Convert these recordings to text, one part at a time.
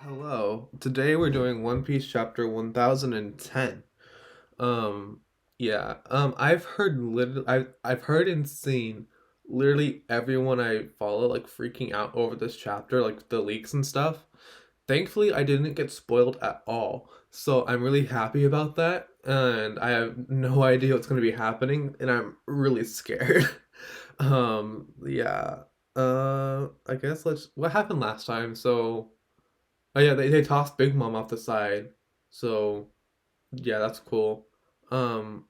Hello. Today we're doing One Piece chapter 1010. Um I've heard and seen literally everyone I follow like freaking out over this chapter, like the leaks and stuff. Thankfully, I didn't get spoiled at all. So I'm really happy about that, and I have no idea what's going to be happening, and I'm really scared. Yeah. I guess let's what happened last time? Oh yeah, they tossed Big Mom off the side. So yeah, that's cool. Um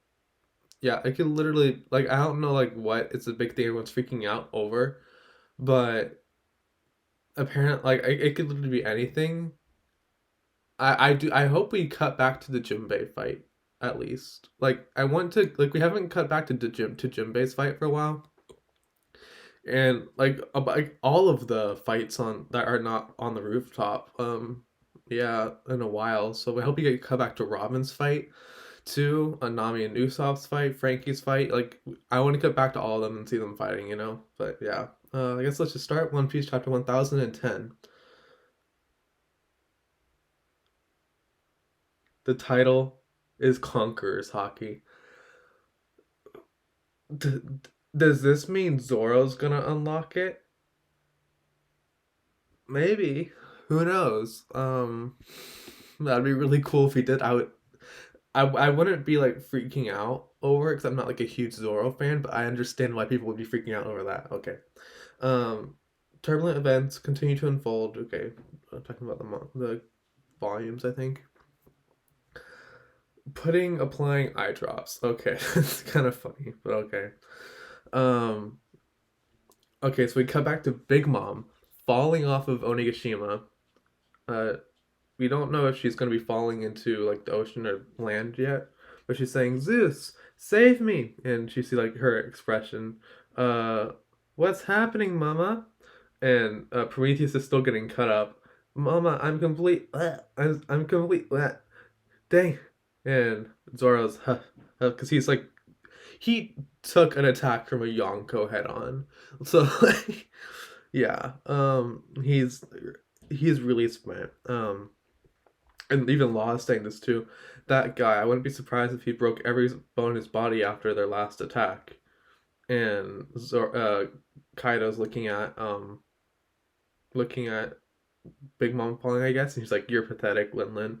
yeah, I could literally like I don't know like what it's a big thing everyone's freaking out over, but apparently it could literally be anything. I hope we cut back to the Jinbei fight at least. Like I want to like we haven't cut back to Jinbei's fight for a while. And like all of the fights on that are not on the rooftop yeah in a while, so I hope you get cut back to Robin's fight too, Nami and Usopp's fight, Frankie's fight. Like I want to get back to all of them and see them fighting, but yeah, I guess let's just start One Piece chapter 1010. The title is Conqueror's Hockey. D- does this mean Zoro's gonna unlock it? Maybe. Who knows? That'd be really cool if he did. I wouldn't be like freaking out over it because I'm not like a huge Zoro fan, but I understand why people would be freaking out over that. Okay. Um, Turbulent events continue to unfold. Okay, talking about the volumes, I think. Applying eye drops. Okay, it's kind of funny, but okay. Um, okay, so we cut back to Big Mom falling off of Onigashima. Uh, we don't know if she's going to be falling into like the ocean or land yet, but she's saying, "Zeus, save me!" And you see like her expression, uh, "What's happening, Mama?" And Prometheus is still getting cut up. Mama, I'm complete. I'm complete. Dang. And Zoro's, because he's like, he took an attack from a Yonko head on. So, like, yeah, he's really smart. And even Law is saying this too. That guy, I wouldn't be surprised if he broke every bone in his body after their last attack. And Kaido's looking at Big Mom falling, I guess, and he's like, "You're pathetic, Lin Lin."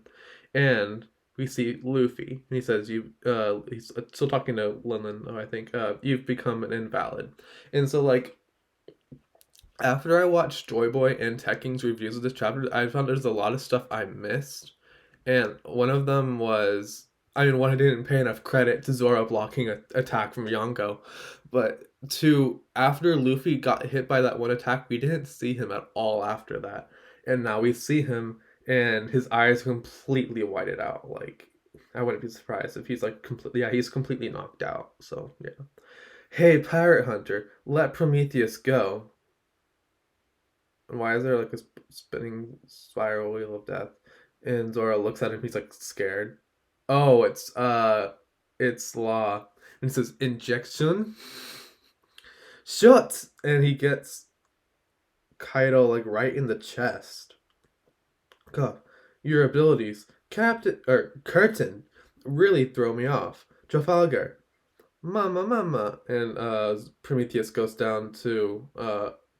And we see Luffy, and he says, he's still talking to Lin Lin, though, I think, "You've become an invalid." And so, like, after I watched Joy Boy and Tekking's reviews of this chapter, I found there's a lot of stuff I missed. And one of them was, I mean, one, I didn't pay enough credit to Zoro blocking an attack from Yonko, but two, after Luffy got hit by that one attack, we didn't see him at all after that. And now we see him, and his eyes completely whited out. Like, I wouldn't be surprised if he's like completely, yeah, he's completely knocked out. So, yeah. Hey, Pirate Hunter, let Prometheus go. And why is there like a spinning spiral wheel of death? And Zoro looks at him. He's like scared. Oh, it's Law. And it says injection. Shot, and he gets Kaido like right in the chest. God, your abilities, Captain or Curtain, really throw me off. Trafalgar, Mama, and Prometheus goes down to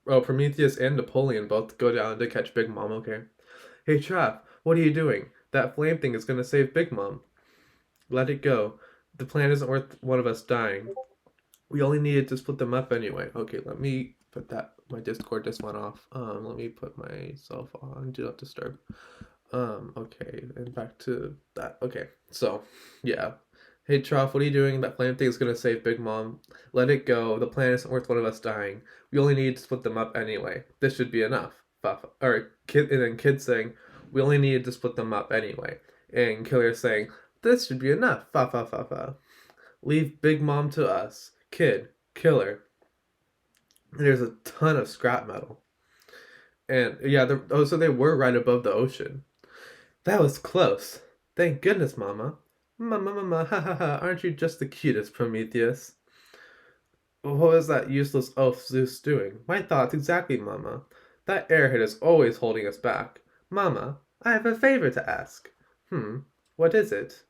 Prometheus and Napoleon both go down to catch Big Mom. Okay. Hey, Trav, what are you doing? That flame thing is gonna save Big Mom. Let it go. The plan isn't worth one of us dying. We only needed to split them up anyway. Okay, let me put my Discord just went off. Let me put myself on Do Not Disturb. Okay, and back to that. Okay, so, yeah. Hey, Trough, what are you doing? That flame thing is gonna save Big Mom. Let it go. The plan isn't worth one of us dying. We only need to split them up anyway. This should be enough. Or Kid, and then Kid saying, we only needed to split them up anyway. And Killer saying, this should be enough. Fa fa fa fa. Leave Big Mom to us. Kid, Killer. And there's a ton of scrap metal. And yeah, so they were right above the ocean. That was close. Thank goodness, Mama. Mama, ha ha ha, aren't you just the cutest, Prometheus? What was that useless oaf Zeus doing? My thoughts exactly, Mama. That airhead is always holding us back. Mama, I have a favor to ask. What is it?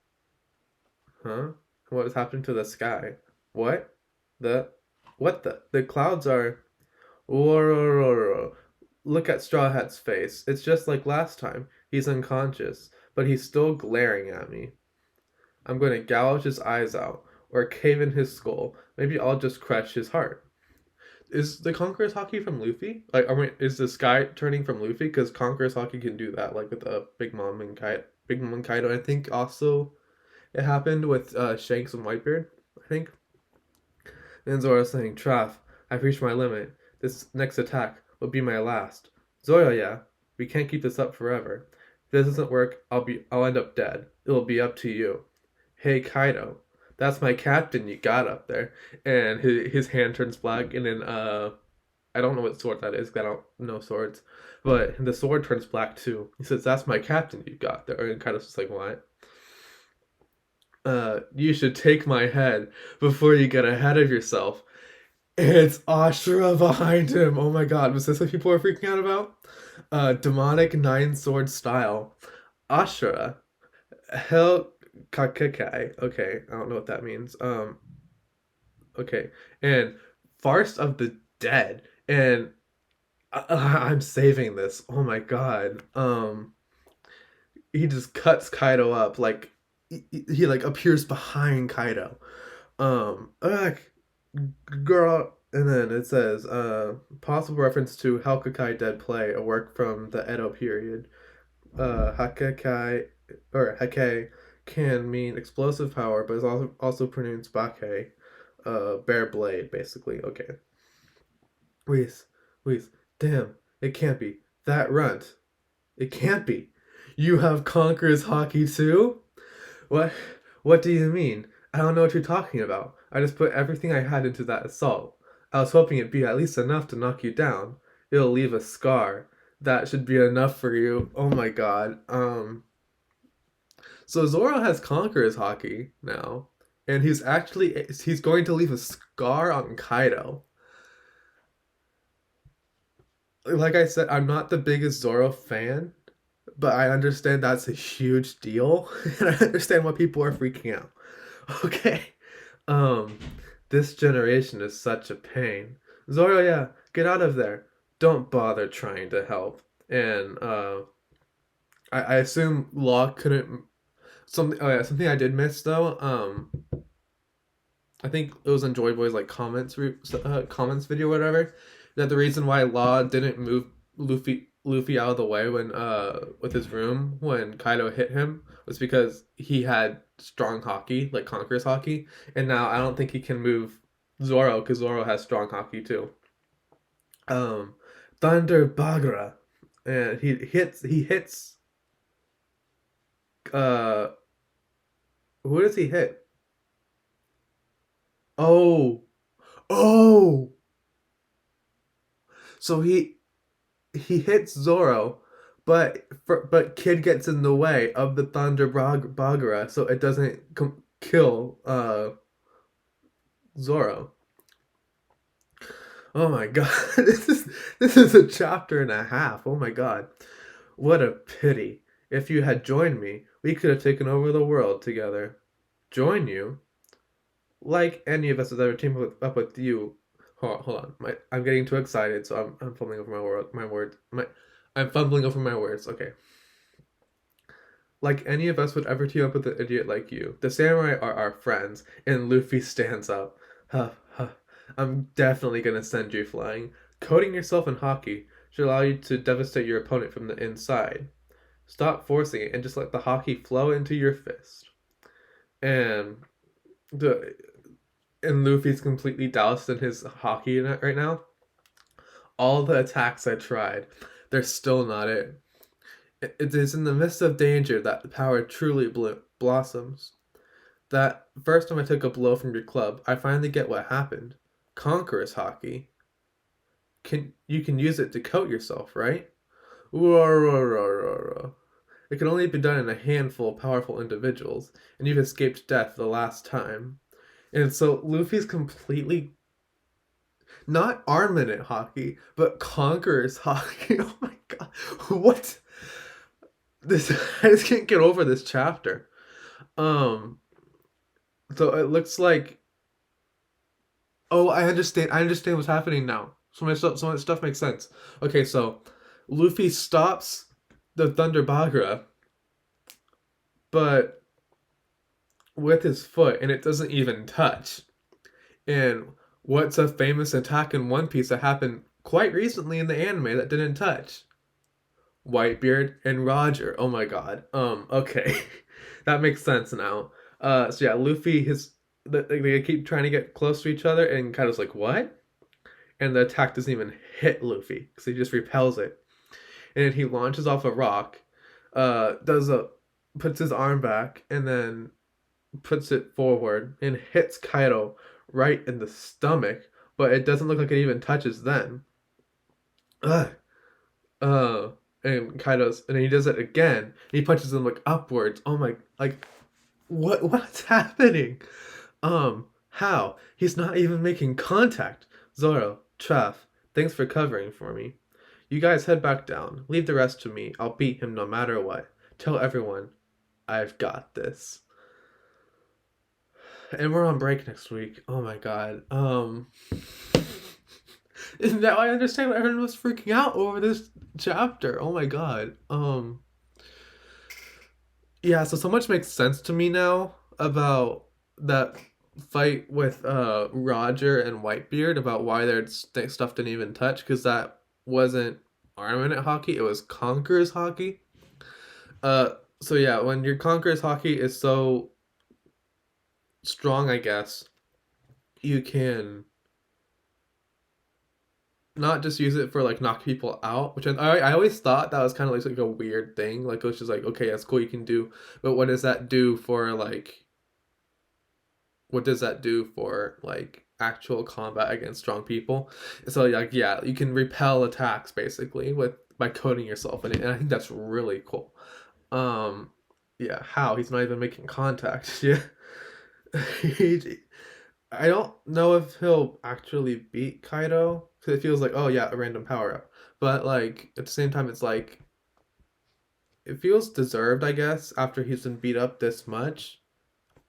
Huh? What has happened to the sky? What? The. What the? The clouds are. Whoa. Look at Straw Hat's face. It's just like last time. He's unconscious, but he's still glaring at me. I'm going to gouge his eyes out, or cave in his skull. Maybe I'll just crush his heart. Is the Conqueror's Hockey from Luffy? Like, is the sky turning from Luffy? Because Conqueror's Hockey can do that, like with Big Mom and Kaido. Big Mom and Kaido. I think also it happened with Shanks and Whitebeard. I think. And Zoro saying, "Traff, I've reached my limit. This next attack will be my last." Zoro, yeah, we can't keep this up forever. If this doesn't work, I'll end up dead. It'll be up to you. Hey Kaido, that's my captain you got up there. And his hand turns black, and then I don't know what sword that is. 'Cause I don't know swords, but the sword turns black too. He says, "That's my captain you got there." And Kaido's just like, "What?" You should take my head before you get ahead of yourself. It's Ashura behind him. Oh my god, was this what people were freaking out about? Demonic nine sword style. Ashura. Hell Kakekai. Okay, I don't know what that means. Okay. And Farce of the Dead. And I'm saving this. Oh my god. He just cuts Kaido up like he like appears behind Kaido. Ugh, girl, and then it says possible reference to Halkakai Dead Play, a work from the Edo period. Hakekai or Hake can mean explosive power, but is also pronounced Bake, bare blade, basically. Okay. Whis, Whis, damn, it can't be. That runt. It can't be. You have Conqueror's Hockey too? What? What do you mean? I don't know what you're talking about. I just put everything I had into that assault. I was hoping it'd be at least enough to knock you down. It'll leave a scar. That should be enough for you. Oh my god. So Zoro has Conqueror's Hockey now, and he's going to leave a scar on Kaido. Like I said, I'm not the biggest Zoro fan, but I understand that's a huge deal, and I understand why people are freaking out. Okay. Um, this generation is such a pain. Zoro, yeah, get out of there. Don't bother trying to help. And I assume Law couldn't. Something. Oh yeah, something I did miss though. I think it was in Joy Boy's like comments video, or whatever. That the reason why Law didn't move Luffy out of the way when with his room when Kaido hit him was because he had strong hockey, like Conqueror's Hockey, and now I don't think he can move Zoro because Zoro has strong hockey too. Um, Thunder Bagra, and he hits uh who does he hit? Oh, oh, so he hits Zoro, but Kid gets in the way of the Thunder Bagara, so it doesn't kill Zoro. Oh my god, this is a chapter and a half. Oh my god, what a pity. If you had joined me, we could have taken over the world together. Join you? Like any of us has ever teamed up with you. Hold on. I'm getting too excited, so I'm fumbling over my words. I'm fumbling over my words. Okay. Like any of us would ever team up with an idiot like you. The samurai are our friends, and Luffy stands up. Huh, huh. I'm definitely gonna send you flying. Coating yourself in hockey should allow you to devastate your opponent from the inside. Stop forcing it and just let the hockey flow into your fist. And the and Luffy's completely doused in his hockey right now. All the attacks I tried, they're still not it. It is in the midst of danger that the power truly blossoms. That first time I took a blow from your club, I finally get what happened. Conqueror's Hockey. You can use it to coat yourself, right? It can only be done in a handful of powerful individuals, and you've escaped death the last time. And so Luffy's completely not Armament Hockey, but Conqueror's Hockey. Oh my god. What? this I just can't get over this chapter. Um, so it looks like, oh, I understand. I understand what's happening now. So my stuff makes sense. Okay, so Luffy stops the Thunder Bagra, but with his foot, and it doesn't even touch. And what's a famous attack in One Piece that happened quite recently in the anime that didn't touch? Whitebeard and Roger. Oh my god. Okay. That makes sense now. So yeah, Luffy they keep trying to get close to each other and kind of like, what? And the attack doesn't even hit Luffy because he just repels it. And then he launches off a rock, does a puts his arm back and then puts it forward and hits Kaido right in the stomach, but it doesn't look like it even touches then. Ugh. Uh, and Kaido's, and then he does it again. And he punches him like upwards. Oh my, like what's happening? How? He's not even making contact. Zoro, Traff, thanks for covering for me. You guys head back down. Leave the rest to me. I'll beat him no matter what. Tell everyone I've got this. And we're on break next week. Oh my god. Now I understand why everyone was freaking out over this chapter. Oh my god. Yeah, so much makes sense to me now about that fight with Roger and Whitebeard about why their stuff didn't even touch because that wasn't Armament hockey, it was Conqueror's hockey. So yeah, when your Conqueror's hockey is so strong, I guess, you can not just use it for like knock people out, which I always thought that was kind of like a weird thing. Like it was just like, okay, that's cool, you can do, but what does that do for like what does that do for like actual combat against strong people? So like yeah, you can repel attacks basically with by coating yourself in it, and I think that's really cool. Um, yeah, how he's not even making contact. Yeah, he, I don't know if he'll actually beat Kaido because it feels like oh yeah, a random power up, but like at the same time, it's like it feels deserved, I guess, after he's been beat up this much.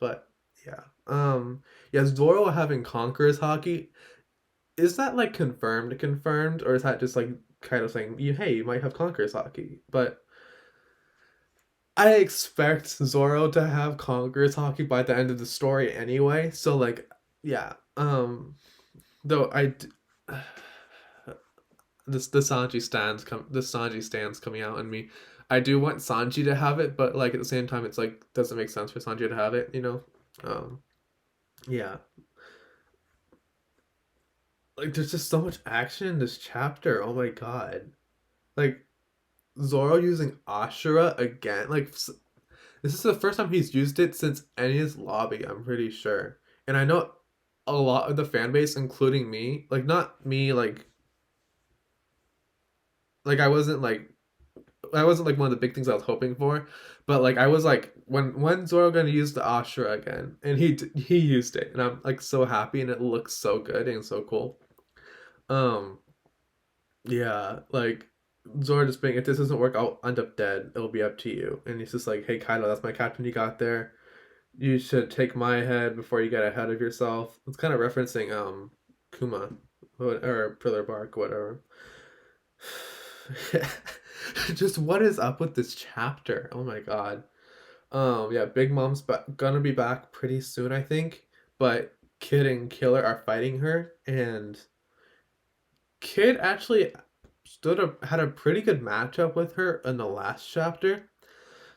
But yeah, yeah, Zoro having Conqueror's hockey, is that like confirmed, or is that just like kind of saying you hey you might have Conqueror's hockey? But I expect Zoro to have Conqueror's hockey by the end of the story anyway. So like yeah, though this the Sanji stands coming out in me. I do want Sanji to have it, but like at the same time, it's like doesn't make sense for Sanji to have it, you know. Um, yeah, like there's just so much action in this chapter. Oh my god, like Zoro using Ashura again. Like this is the first time he's used it since Enies Lobby. I'm pretty sure, and I know a lot of the fan base, including me, like not me, like I wasn't like one of the big things I was hoping for, but like I was like when Zoro gonna use the Ashura again, and he used it, and I'm like so happy, and it looks so good and so cool. Um, yeah, like Zoro just being if this doesn't work, I'll end up dead. It'll be up to you, and he's just like, hey Kaido, that's my captain you got there. You should take my head before you get ahead of yourself. It's kind of referencing Kuma or Pillar Bark, whatever. Just what is up with this chapter? Oh my god. Yeah, Big Mom's gonna be back pretty soon, I think. But Kid and Killer are fighting her, and Kid actually had a pretty good matchup with her in the last chapter.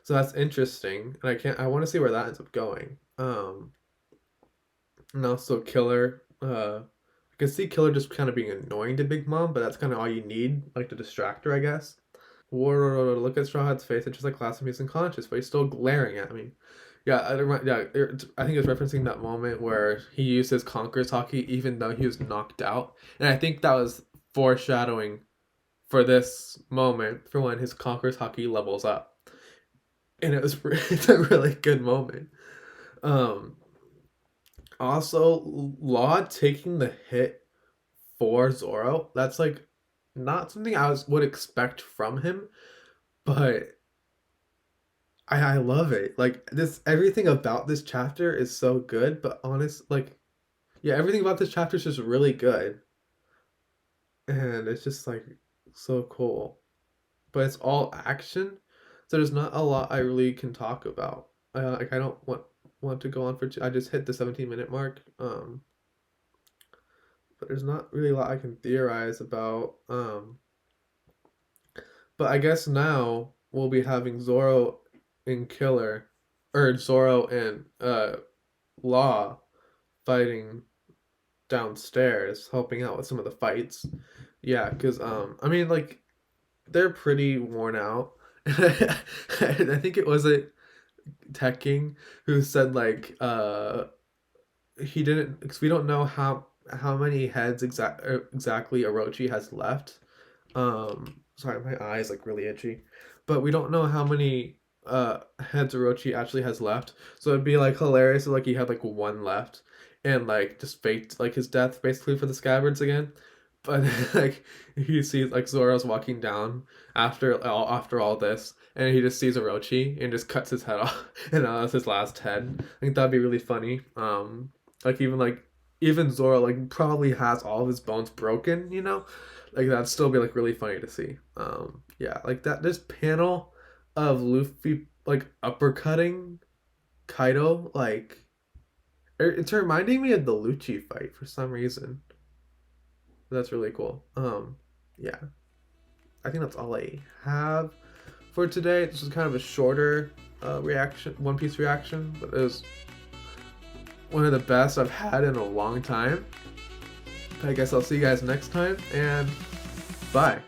So that's interesting, and I want to see where that ends up going. And also Killer. I can see Killer just kind of being annoying to Big Mom, but that's kind of all you need, like to distract her, I guess. Whoa, look at Straw Hat's face. It's just like class he's unconscious, but he's still glaring at me. Yeah, I think it's referencing that moment where he used his Conqueror's hockey even though he was knocked out. And I think that was foreshadowing for this moment for when his Conqueror's hockey levels up. And it was it's a really good moment. Um, Also, Law taking the hit for Zoro, that's like not something would expect from him, but I love it. Like this, everything about this chapter is so good. But honest, like yeah, everything about this chapter is just really good, and it's just like so cool. But it's all action, so there's not a lot I really can talk about. Like I don't want to go on for. I just hit the 17-minute mark. But there's not really a lot I can theorize about. But I guess now we'll be having Zoro and Killer, or Zoro and Law fighting downstairs, helping out with some of the fights. Yeah, because I mean like they're pretty worn out. And I think it was a Tech King who said like he didn't because we don't know how many heads exactly Orochi has left. Sorry, my eyes like really itchy, but we don't know how many heads Orochi actually has left. So it'd be like hilarious if like he had like one left, and like just faked like his death basically for the scabbards again. But like he sees like Zoro's walking down after all this, and he just sees Orochi and just cuts his head off, and that's his last head. I think that'd be really funny. Like even Zoro like probably has all of his bones broken, you know, like that'd still be like really funny to see. Yeah, like that this panel of Luffy like uppercutting Kaido, like it's reminding me of the Lucci fight for some reason. That's really cool. Yeah, I think that's all I have for today. This is kind of a shorter reaction, One Piece reaction, but it was one of the best I've had in a long time. I guess I'll see you guys next time, and bye.